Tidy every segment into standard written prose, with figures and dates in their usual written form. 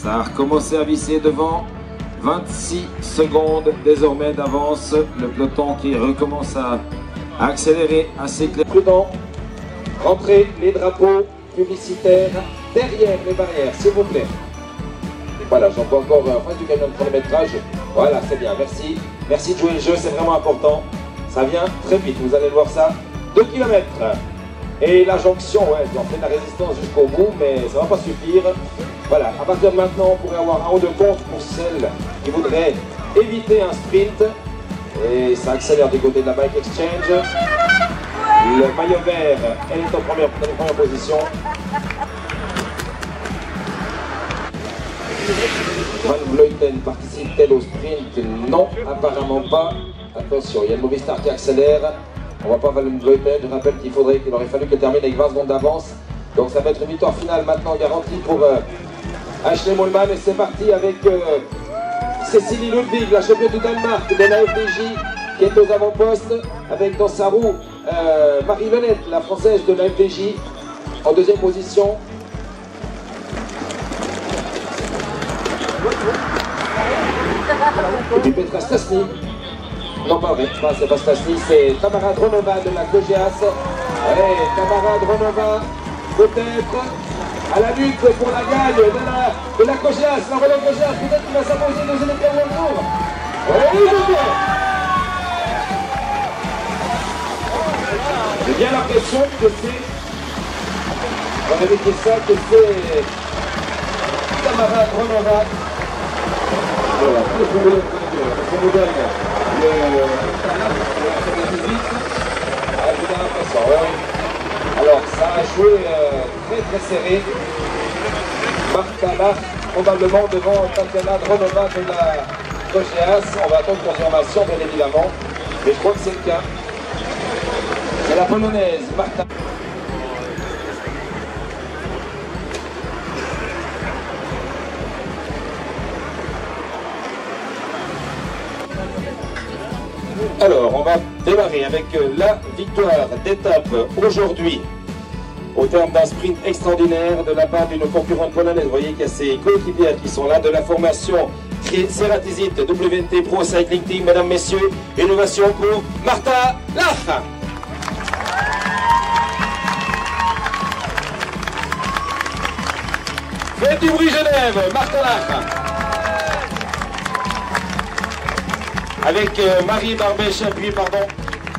Ça a recommencé à visser devant. 26 secondes désormais d'avance. Le peloton qui recommence à accélérer assez clair. Prudent. Rentrez les drapeaux publicitaires derrière les barrières, s'il vous plaît. Voilà, j'en vois encore un point du camion de chronométrage. Voilà, c'est bien, merci. Merci de jouer le jeu, c'est vraiment important. Ça vient très vite, vous allez voir ça. 2 km. Et la jonction, ouais, on fait de la résistance jusqu'au bout, mais ça ne va pas suffire. Voilà, à partir de maintenant, on pourrait avoir un ou deux comptes pour celles qui voudraient éviter un sprint. Et ça accélère du côté de la Bike Exchange. Le maillot vert, elle est en première position. Van Vleuten participe-t-elle au sprint? Non, apparemment pas. Attention, il y a le Movistar qui accélère. On voit pas Van Vleuten. Je rappelle qu'il aurait fallu qu'elle termine avec 20 secondes d'avance. Donc ça va être une victoire finale maintenant garantie pour Ashley Mollman. Et c'est parti avec Cécilie Ludwig, la championne du Danemark de la FDJ, qui est aux avant-postes, avec dans sa roue Marie Lenette, la française de la FDJ, en deuxième position. Et puis Petra Stasny. Non, pas vrai, c'est pas Stasny, c'est Tamara Dronova de la Kogeas. Allez, Tamara Dronova, peut-être à la lutte pour la gagne de la Kogeas, la relève Kogeas, peut-être qu'il va s'imposer dans une épreuve au tour. J'ai bien l'impression que c'est, on avait dit ça, que c'est Tamara Dronova. Voilà, c'est moderne. Alors ça a joué très serré. Martha Lach probablement devant Tatiana Dronova de la Kogeas. On va attendre confirmation bien évidemment, mais je crois que c'est le cas. C'est la polonaise Martha. Alors, on va démarrer avec la victoire d'étape aujourd'hui, au terme d'un sprint extraordinaire de la part d'une concurrente polonaise. Vous voyez qu'il y a ses coéquipiers qui sont là, de la formation Ceratizit WNT Pro Cycling Team. Mesdames, messieurs, innovation pour Martha Lach. Faites du bruit Genève, Martha Lach. Avec Marie Barbet-Chapuis,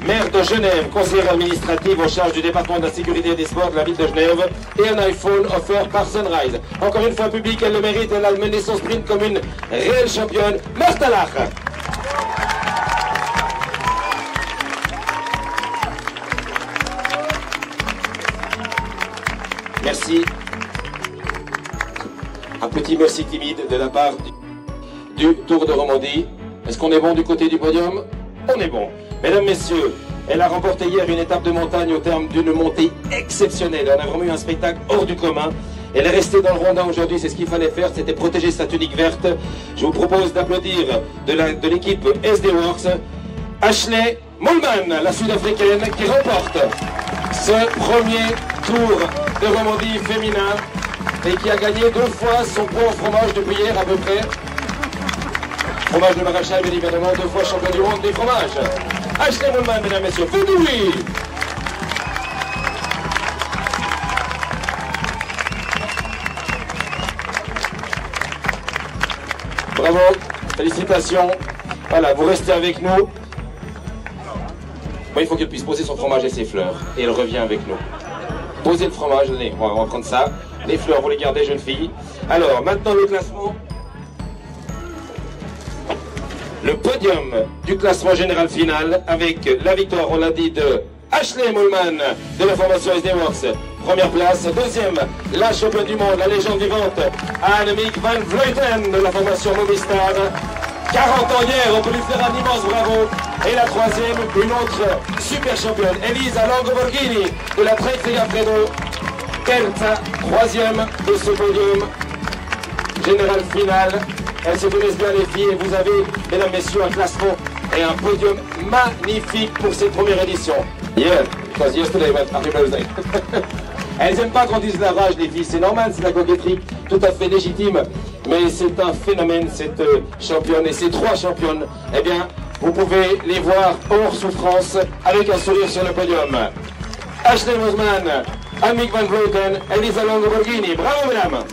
maire de Genève, conseillère administrative en charge du département de la sécurité et des sports de la ville de Genève, et un iPhone offert par Sunrise. Encore une fois, public, elle le mérite, elle a mené son sprint comme une réelle championne, Martha Lach. Merci. Un petit merci timide de la part du Tour de Romandie. Est-ce qu'on est bon du côté du podium? On est bon. Mesdames, messieurs, elle a remporté hier une étape de montagne au terme d'une montée exceptionnelle. On a vraiment eu un spectacle hors du commun. Elle est restée dans le rondin aujourd'hui, c'est ce qu'il fallait faire, c'était protéger sa tunique verte. Je vous propose d'applaudir de l'équipe SD Works, Ashley Mollman, la Sud-Africaine, qui remporte ce premier Tour de Romandie féminin et qui a gagné 2 fois son point au fromage depuis hier à peu près. Fromage de Maracha, bien évidemment, 2 fois champion du monde des fromages. Ashley Mollman, mesdames, messieurs, faites du bruit. Bravo, félicitations. Voilà, vous restez avec nous. Bon, il faut qu'elle puisse poser son fromage et ses fleurs. Et elle revient avec nous. Posez le fromage, allez, on va prendre ça. Les fleurs, vous les gardez, jeune fille. Alors, maintenant le classement. Le podium du classement général final avec la victoire, on l'a dit, de Ashley Mollman de la formation SD Works. Première place. Deuxième, la championne du monde, la légende vivante, Annemiek van Vleuten de la formation Movistar. 40 ans hier, on peut lui faire un immense bravo. Et la troisième, une autre super championne, Elisa Longoborghini de la Trek Segafredo. Terza, troisième de ce podium général final. Elles se connaissent bien les filles et vous avez, mesdames, messieurs, un classement et un podium magnifique pour cette première édition. Yeah, because yesterday went happy birthday. Elles n'aiment pas qu'on dise la rage, les filles, c'est normal, c'est la coquetterie tout à fait légitime. mais c'est un phénomène, cette championne et ces trois championnes. Eh bien, vous pouvez les voir hors souffrance avec un sourire sur le podium. Ashley Mosman, Annemiek van Vleuten, Elisa Longo Borghini. Bravo, mesdames!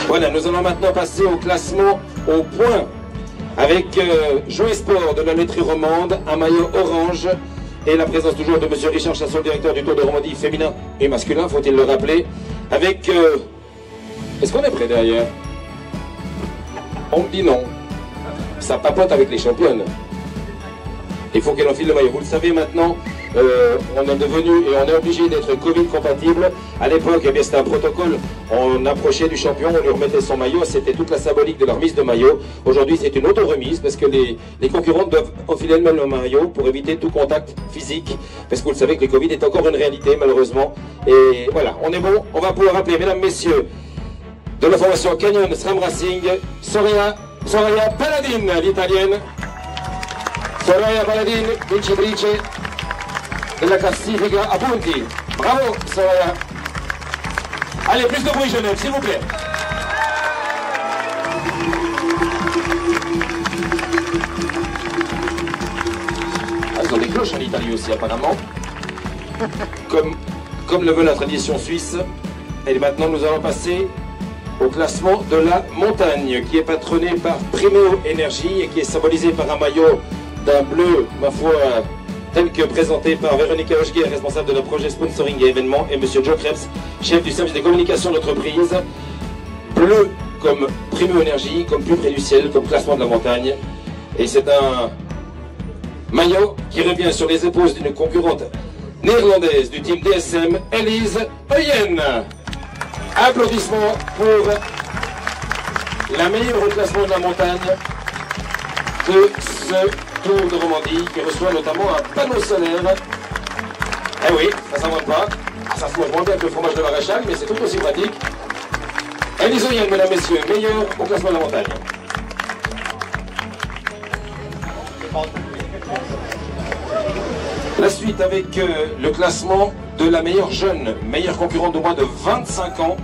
Voilà, nous allons maintenant passer au classement au point avec Joe Sport de la laiterie romande, un maillot orange et la présence toujours de M. Richard Chassol, directeur du Tour de Romandie féminin et masculin, faut-il le rappeler, avec... Est-ce qu'on est prêt derrière? On me dit non. Ça papote avec les championnes. Il faut qu'elle enfile le maillot. Vous le savez maintenant, on est devenu et on est obligé d'être Covid compatible. À l'époque, eh bien, c'était un protocole. On approchait du champion, on lui remettait son maillot. C'était toute la symbolique de la remise de maillot. Aujourd'hui, c'est une auto-remise parce que les concurrentes doivent enfiler elles-mêmes le maillot pour éviter tout contact physique. Parce que vous le savez que le Covid est encore une réalité, malheureusement. Et voilà, on est bon. On va pouvoir appeler, mesdames, messieurs, de la formation Canyon SRAM Racing, Soraya Paladin, l'italienne. Soraya Paladin, vincitrice della classifica a punti. Bravo Soraya. Allez, plus de bruit Genève, s'il vous plaît. Ah, ils ont des cloches en Italie aussi apparemment. Comme le veut la tradition suisse. Et maintenant nous allons passer au classement de la montagne qui est patronné par Primeo Energy et qui est symbolisé par un maillot d'un bleu, ma foi, tel que présenté par Véronica Hochguer, responsable de notre projet sponsoring et événements, et M. Joe Krebs, chef du service des communications de l'entreprise. Bleu comme Primeo Energy, comme plus près du ciel, comme classement de la montagne. Et c'est un maillot qui revient sur les épaules d'une concurrente néerlandaise du team DSM, Elise Oyen. Applaudissements pour la meilleure au classement de la montagne de ce Tour de Romandie qui reçoit notamment un panneau solaire. Eh oui, ça s'invente pas. Ça se mange moins bien que le fromage de maréchal, mais c'est tout aussi pratique. Elise Oyen, mesdames, messieurs, meilleure au classement de la montagne. La suite avec le classement de la meilleure jeune, meilleure concurrente de moins de 25 ans.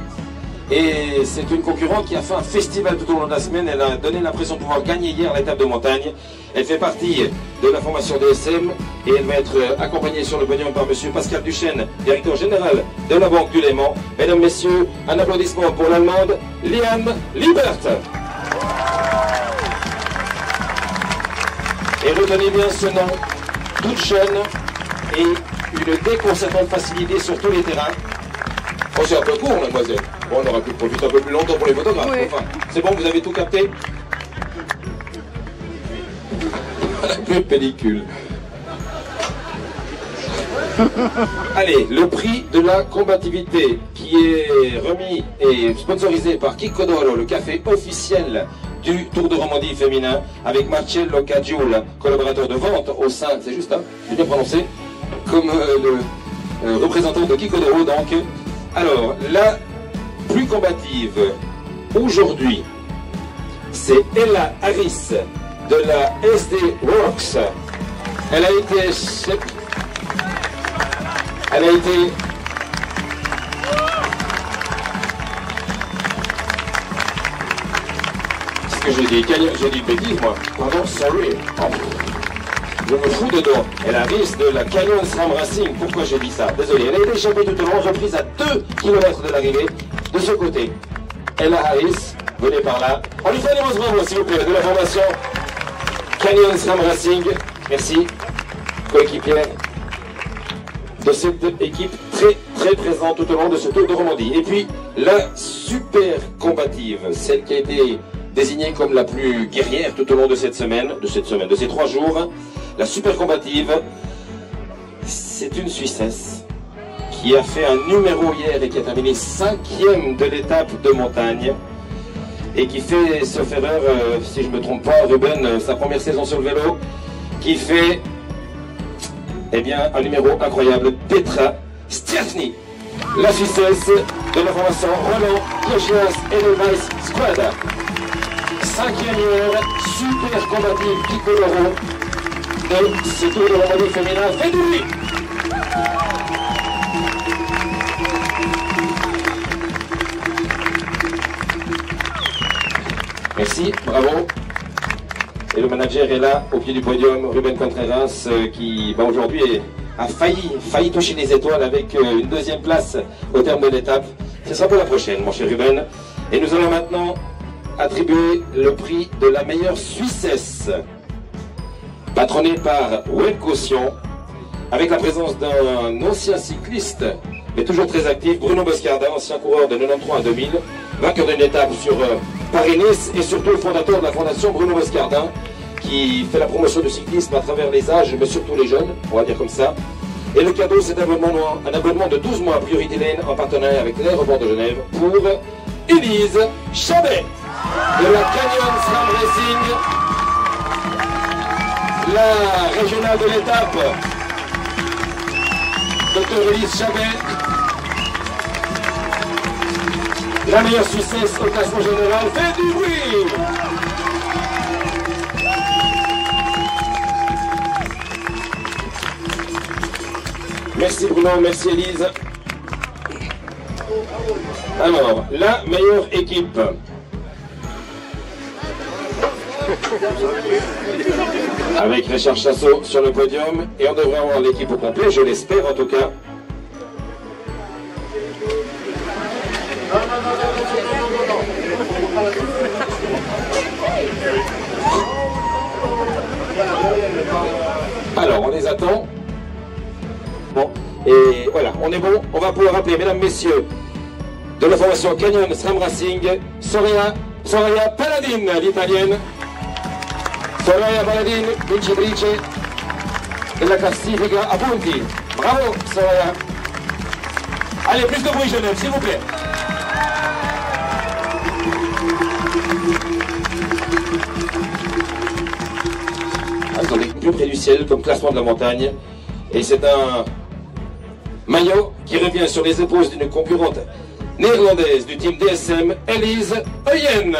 Et c'est une concurrente qui a fait un festival tout au long de la semaine. Elle a donné l'impression de pouvoir gagner hier l'étape de montagne. Elle fait partie de la formation DSM et elle va être accompagnée sur le podium par M. Pascal Duchesne, directeur général de la Banque du Léman. Mesdames, messieurs, un applaudissement pour l'Allemande Liane Liebert. Et retenez bien ce nom, toute jeune et une déconcertante facilité sur tous les terrains. Oh, c'est un peu court, mademoiselle. Bon, on aura pu profiter un peu plus longtemps pour les photographes. Oui. Enfin, c'est bon, vous avez tout capté? La pellicule. Allez, le prix de la combativité qui est remis et sponsorisé par Chicodoro, le café officiel du Tour de Romandie féminin, avec Marcello Caggiula, collaborateur de vente au sein, c'est juste, hein, j'ai bien prononcé, comme le représentant de Chicodoro, donc. Alors, la plus combative aujourd'hui, c'est Ella Harris de la SD Works. Elle a été... Ce que j'ai dit, j'ai dit bêtise, moi. Pardon, sorry. Oh. Je me fous dedans. Elle Harris de la Canyon SRAM Racing. Pourquoi j'ai dit ça? Désolé. Elle a été échappée tout au long, reprise à 2 km de l'arrivée. De ce côté, Ella Harris, venez par là. On lui fait des roses bravo, s'il vous plaît, de la formation Canyon SRAM Racing. Merci, coéquipière de cette équipe très présente tout au long de ce Tour de Romandie. Et puis, la super combative, celle qui a été désignée comme la plus guerrière tout au long de cette semaine, de ces 3 jours. La super combative, c'est une Suissesse qui a fait un numéro hier et qui a terminé 5e de l'étape de montagne et qui fait, sauf erreur, si je ne me trompe pas, Ruben, sa première saison sur le vélo, qui fait, eh bien, un numéro incroyable, Petra Stiafny, la Suissesse de la formation Roland Kochias Edelweiss Squad. 5e heure, super combative Pico Loro. Et c'est tout le Romandie féminin. Fait du bruit! Merci, bravo. Et le manager est là, au pied du podium, Ruben Contreras, qui aujourd'hui a failli toucher les étoiles avec une deuxième place au terme de l'étape. Ce sera pour la prochaine, mon cher Ruben. Et nous allons maintenant attribuer le prix de la meilleure Suissesse, patronné par Web Caution, avec la présence d'un ancien cycliste, mais toujours très actif, Bruno Boscardin, ancien coureur de 93 à 2000, vainqueur d'une étape sur Paris-Nice, et surtout le fondateur de la fondation Bruno Boscardin, qui fait la promotion du cyclisme à travers les âges, mais surtout les jeunes, on va dire comme ça. Et le cadeau, c'est un abonnement de 12 mois à Priorité Lane en partenariat avec l'aéroport de Genève pour Élise Chabet de la Canyon SRAM Racing, la régionale de l'étape, Dr Élise Chabet, la meilleure Suissesse au classement général. Fait du bruit! Merci Bruno, merci Élise. Alors, la meilleure équipe. Avec Richard Chassot sur le podium, et on devrait avoir l'équipe au complet, je l'espère en tout cas. Alors, on les attend. Bon, et voilà, on est bon. On va pouvoir appeler, mesdames, messieurs, de la formation Canyon SRAM Racing, Soraya Paladin, l'italienne. Soraya Paladin, vincitrice della classifica a punti. Bravo, Soraya. Allez, plus de bruit, Genève, s'il vous plaît. Ils sont plus près du ciel comme classement de la montagne. Et c'est un maillot qui revient sur les épaules d'une concurrente néerlandaise du team DSM, Elise Oyen.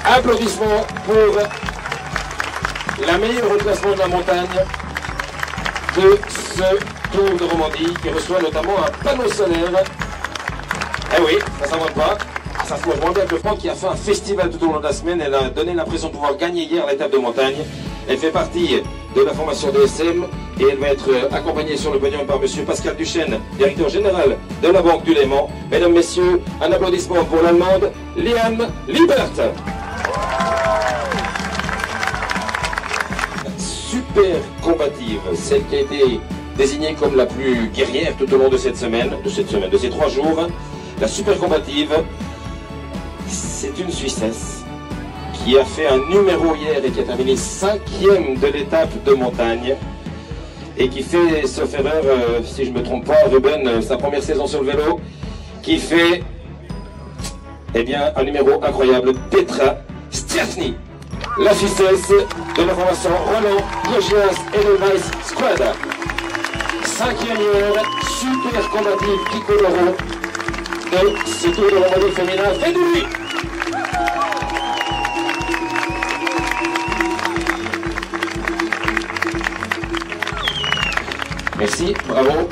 Applaudissements pour la meilleure au classement de la montagne de ce Tour de Romandie, qui reçoit notamment un panneau solaire. Eh oui, ça s'invente pas. Ça se voit moins bien que Franck, qui a fait un festival tout au long de la semaine. Elle a donné l'impression de pouvoir gagner hier l'étape de montagne. Elle fait partie de la formation DSM et elle va être accompagnée sur le podium par M. Pascal Duchesne, directeur général de la Banque du Léman. Mesdames, Messieurs, un applaudissement pour l'Allemande Liane Liebert. Super combative, celle qui a été désignée comme la plus guerrière tout au long de cette semaine, de ces 3 jours. La super combative, c'est une Suissesse qui a fait un numéro hier et qui a terminé 5e de l'étape de montagne et qui fait, sauf erreur, si je ne me trompe pas, Ruben, sa première saison sur le vélo, qui fait, eh bien, un numéro incroyable, Petra Stiafny, la Suissesse de la formation Roland Gogias Edelweiss Squad. 5e heure, super combative Pico Loro, et c'est tout le Romandie féminin. Fait du bruit! Merci, bravo.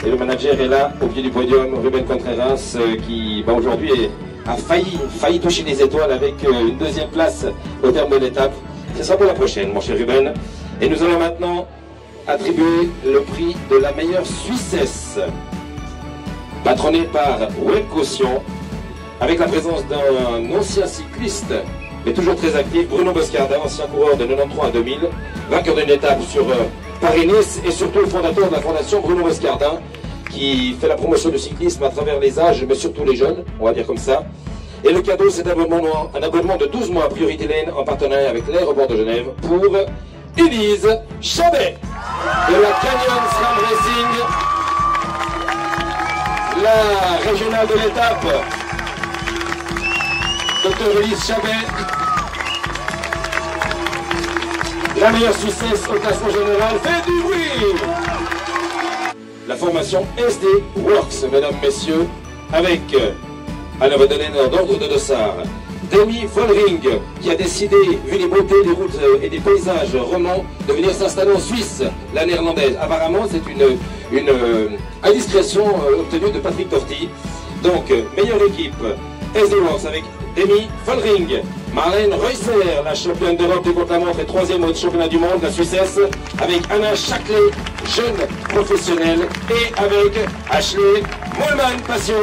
Et le manager est là, au pied du podium, Ruben Contreras, qui aujourd'hui a failli toucher les étoiles avec une deuxième place au terme de l'étape. Ce sera pour la prochaine, mon cher Ruben. Et nous allons maintenant attribuer le prix de la meilleure Suissesse, patronné par Web Caution, avec la présence d'un ancien cycliste, mais toujours très actif, Bruno Boscardin, ancien coureur de 93 à 2000, vainqueur d'une étape sur Paris-Nice, et surtout le fondateur de la fondation Bruno Boscardin, qui fait la promotion du cyclisme à travers les âges, mais surtout les jeunes, on va dire comme ça. Et le cadeau, c'est un abonnement de 12 mois à Priorité Lane en partenariat avec l'aéroport de Genève pour Élise Chabet de la Canyon SRAM Racing, la régionale de l'étape, Dr Élise Chabet, la meilleure Suissesse au classement général. Fait du bruit! La formation SD Works, mesdames, messieurs, avec, à la donner d'ordre de dossard, Demi Vollering, qui a décidé, vu les beautés des routes et des paysages romans, de venir s'installer en Suisse, la néerlandaise. Apparemment, c'est une indiscrétion obtenue de Patrick Torti. Donc, meilleure équipe, SD Works avec Demi Vollering, Marlène Reusser, la championne d'Europe du contre-la-montre et troisième au championnat du monde, la Suissesse, avec Anna Chaclet, jeune professionnelle, et avec Ashley Mollman-Passio,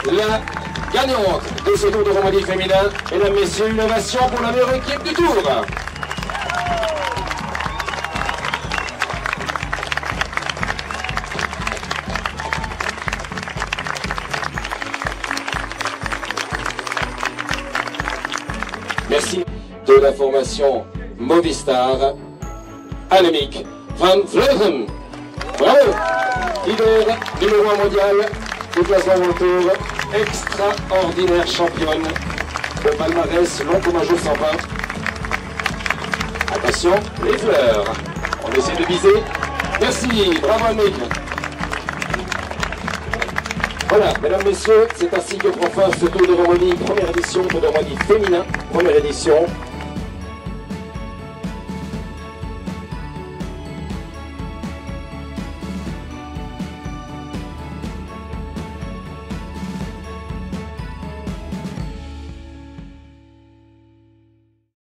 la gagnante de ce Tour de Romandie féminin. Mesdames, messieurs, une ovation pour la meilleure équipe du Tour. Merci de la formation Movistar, Annemiek van Vleuten. Bravo! Leader numéro 1 mondial du classement World Tour, extraordinaire championne. Le palmarès long comme un jour sans pain. Attention, les fleurs. On essaie de viser. Merci, bravo Annemiek. Voilà, mesdames, messieurs, c'est ainsi que prend fin ce Tour de Romandie, première édition, Tour de Romandie féminin, première édition.